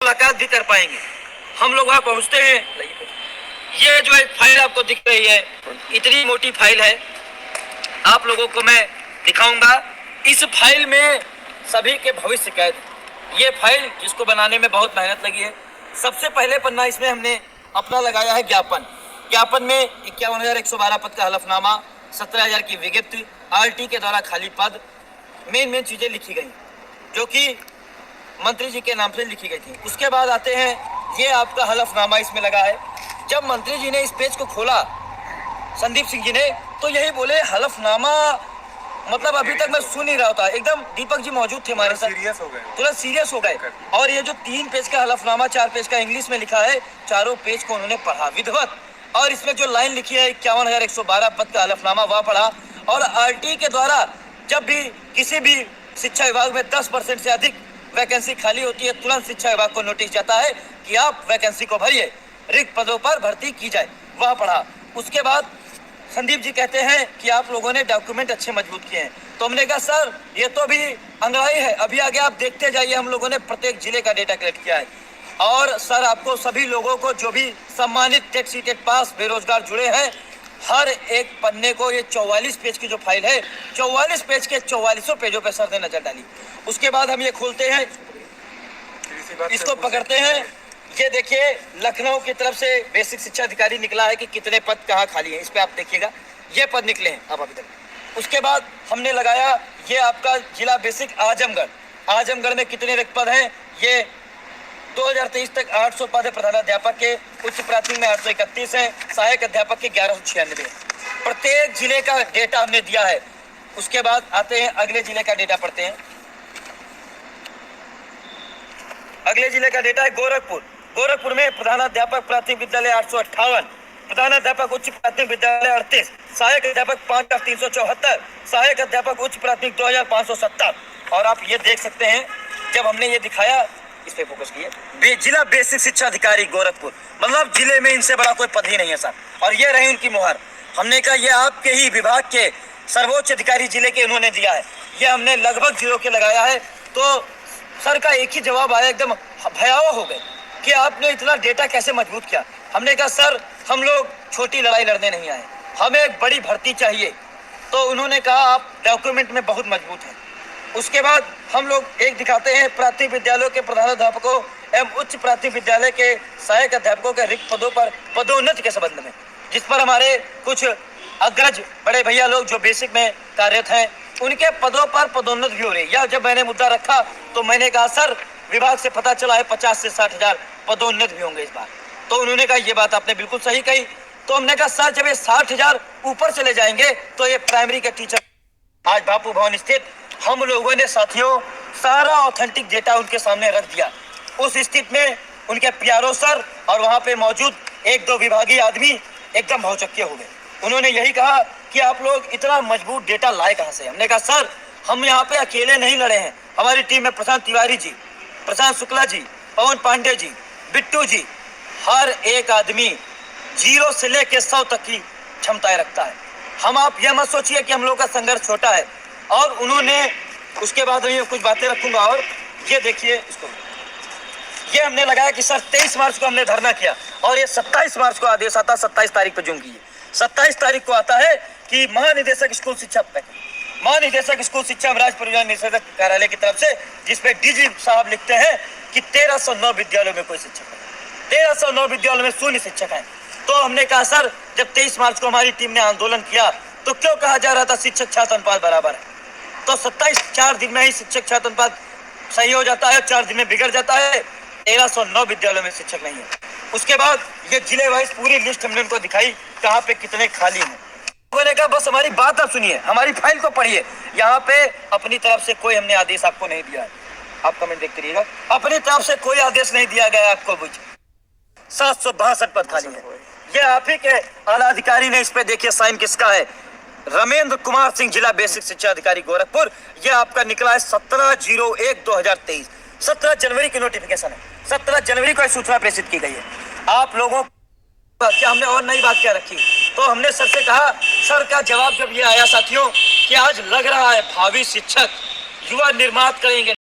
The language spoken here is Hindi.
मुलाकात भी कर पाएंगे। हम लोग वहाँ पहुँचते हैं। ये जो एक फाइल आपको दिख रही है, इतनी मोटी फाइल है, आप लोगों को मैं दिखाऊंगा। इस फाइल में सभी के भविष्य कैद। ये फाइल जिसको बनाने में बहुत मेहनत लगी है। सबसे पहले पन्ना इसमें हमने अपना लगाया है ज्ञापन में 51,112 पद का हलफनामा, 17,000 की विज्ञप्ति, आरटी के द्वारा खाली पद, मेन चीजें लिखी गई जो कि मंत्री जी के नाम से लिखी गई थी। उसके बाद आते हैं, ये आपका हलफनामा इसमें लगा है। जब मंत्री जी ने इस पेज को खोला, संदीप सिंह जी ने, तो यही बोले हलफनामा, मतलब अभी तक मैं सुन ही रहा था। एकदम दीपक जी मौजूद थे हमारे साथ, तुरंत सीरियस हो गए। और ये जो 3 पेज का हलफनामा, 4 पेज का इंग्लिश में लिखा है, चारों पेज को उन्होंने पढ़ा विधिवत। और इसमें जो लाइन लिखी है 51,112 पद का हलफनामा, वह पढ़ा। और आरटी के द्वारा जब भी किसी भी शिक्षा विभाग में 10% से अधिक वैकेंसी खाली होती है, तुरंत शिक्षा विभाग को नोटिस जाता है कि आप वैकेंसी को भरिए, रिक्त पदों पर भर्ती की जाए, वह पढ़ा। उसके बाद संदीप जी कहते हैं कि आप लोगों ने डॉक्यूमेंट अच्छे मजबूत किए हैं। तो हमने कहा सर ये तो अभी अंगड़ाई है, अभी आगे आप देखते जाइए। हम लोगों ने प्रत्येक जिले का डेटा कलेक्ट किया है। और सर आपको सभी लोगों को जो भी सम्मानित टेट सी टेट पास बेरोजगार जुड़े हैं, हर एक पन्ने को, ये 44 पेज की जो फाइल है, 44 पेज के 44 पेजों पर सर ने नजर डाली। उसके बाद हम ये खोलते हैं, इसको पकड़ते हैं। ये देखिए लखनऊ की तरफ से बेसिक शिक्षा अधिकारी निकला है कि कितने पद कहाँ खाली हैं, इस पे आप देखिएगा, ये पद निकले हैं अब अभी तक। उसके बाद हमने लगाया ये आपका जिला बेसिक आजमगढ़ में कितने रिक्त पद हैं। ये 2023 तक 800 पद है प्रधानाध्यापक के, उच्च प्राथमिक में 831 है, सहायक अध्यापक के 1196 है। प्रत्येक जिले का डेटा हमने दिया है। उसके बाद आते हैं अगले जिले का डेटा पढ़ते हैं। अगले जिले का डेटा है गोरखपुर में प्रधानाध्यापक प्राथमिक विद्यालय 858, प्रधानाध्यापक उच्च प्राथमिक विद्यालय 38, सहायक अध्यापक 5,374, सहायक अध्यापक उच्च प्राथमिक 2,570। और आप ये देख सकते हैं, जब हमने ये दिखाया, इस पे फोकस किए, जिला बेसिक शिक्षा अधिकारी गोरखपुर, मतलब जिले में इनसे बड़ा कोई पद ही नहीं है सर। और ये रही उनकी मुहर। हमने कहा ये आपके ही विभाग के सर्वोच्च अधिकारी जिले के इन्होंने दिया है। ये हमने लगभग जिलों के लगाया है। तो सर का एक ही जवाब आया, एकदम भयावह हो गए कि आपने इतना डेटा कैसे मजबूत किया। हमने कहा सर हम लोग छोटी लड़ाई लड़ने नहीं आए, हमें एक बड़ी भर्ती चाहिए। तो उन्होंने कहा आप डॉक्यूमेंट में बहुत मजबूत हैं। उसके बाद हम लोग एक दिखाते हैं प्राथमिक विद्यालयों के प्रधानाध्यापकों एवं उच्च प्राथमिक विद्यालय के सहायक अध्यापकों के रिक्त पदों पर पदोन्नति के संबंध में, जिस पर हमारे कुछ अग्रज बड़े भैया लोग जो बेसिक में कार्यरत हैं, उनके पदों पर पदोन्नति भी हो रही है। यह जब मैंने मुद्दा रखा तो मैंने कहा सर विभाग से पता चला है 50 से 60,000 पदोन्नति भी होंगे इस बार। तो उन्होंने कहा ये बात आपने बिल्कुल सही कही। तो हमने कहा सर जब ये 60,000 ऊपर चले जाएंगे तो ये प्राइमरी के टीचर, आज बापू भवन स्थित हम लोगों ने साथियों सारा ऑथेंटिक डेटा उनके सामने रख दिया। उस स्थिति में उनके प्यारो सर और वहाँ पे मौजूद 1-2 विभागीय आदमी एकदम भौचक्के हो गए। उन्होंने यही कहा कि आप लोग इतना मजबूत डेटा लाए कहाँ से। हमने कहा सर हम यहाँ पे अकेले नहीं लड़े हैं, हमारी टीम में प्रशांत तिवारी जी, प्रशांत शुक्ला जी, पवन पांडे जी, बिट्टू जी, हर एक आदमी 0 से लेकर 100 तक की क्षमताएं रखता है। हम, आप यह मत सोचिए कि हम लोग का संघर्ष छोटा है। और उन्होंने, उसके बाद मैं कुछ बातें रखूंगा। और ये देखिए इसको, ये हमने लगाया कि सर 23 मार्च को हमने धरना किया और ये 27 मार्च को आदेश आता, 27 तारीख पर जून की 27 तारीख को आता है कि महानिदेशक स्कूल शिक्षा राज्य परियोजना निदेशक कार्यालय की तरफ से, जिसपे डीजी साहब लिखते हैं कि 1309 विद्यालयों में कोई शिक्षक है, 1309 विद्यालयों में शून्य शिक्षक है। तो हमने कहा सर जब 23 मार्च को हमारी टीम ने आंदोलन किया तो क्यों कहा जा रहा था शिक्षक छात्र अनुपात बराबर है। तो 4 दिन में ही शिक्षक छात्र अनुपात सही हो जाता है, 4 दिन में बिगड़ जाता है। 1309 विद्यालयों में शिक्षक नहीं है। उसके बाद ये जिले वाइज पूरी लिस्ट हमने उनको दिखाई कहाँ पे कितने खाली हैं। मैंने कहा बस हमारी बात आप सुनिए, हमारी फाइल को पढ़िए। यहाँ पे अपनी तरफ से कोई हमने आदेश आपको नहीं दिया है, आप कमेंट देखते रहिएगा। अपनी तरफ से कोई आदेश नहीं दिया गया आपको। 762 पद खाली है। ये आप ही के आला अधिकारी ने इस पे, देखिए साइन किसका है, रमेंद्र कुमार सिंह, जिला बेसिक शिक्षा अधिकारी गोरखपुर। ये आपका निकला है 17/01/2023, 17 जनवरी की नोटिफिकेशन है। 17 जनवरी को सूचना प्रेषित की गई है। आप लोगों क्या हमने और नई बात क्या रखी, तो हमने सर से कहा, सर का जवाब जब ये आया साथियों कि आज लग रहा है भावी शिक्षक युवा निर्माण करेंगे।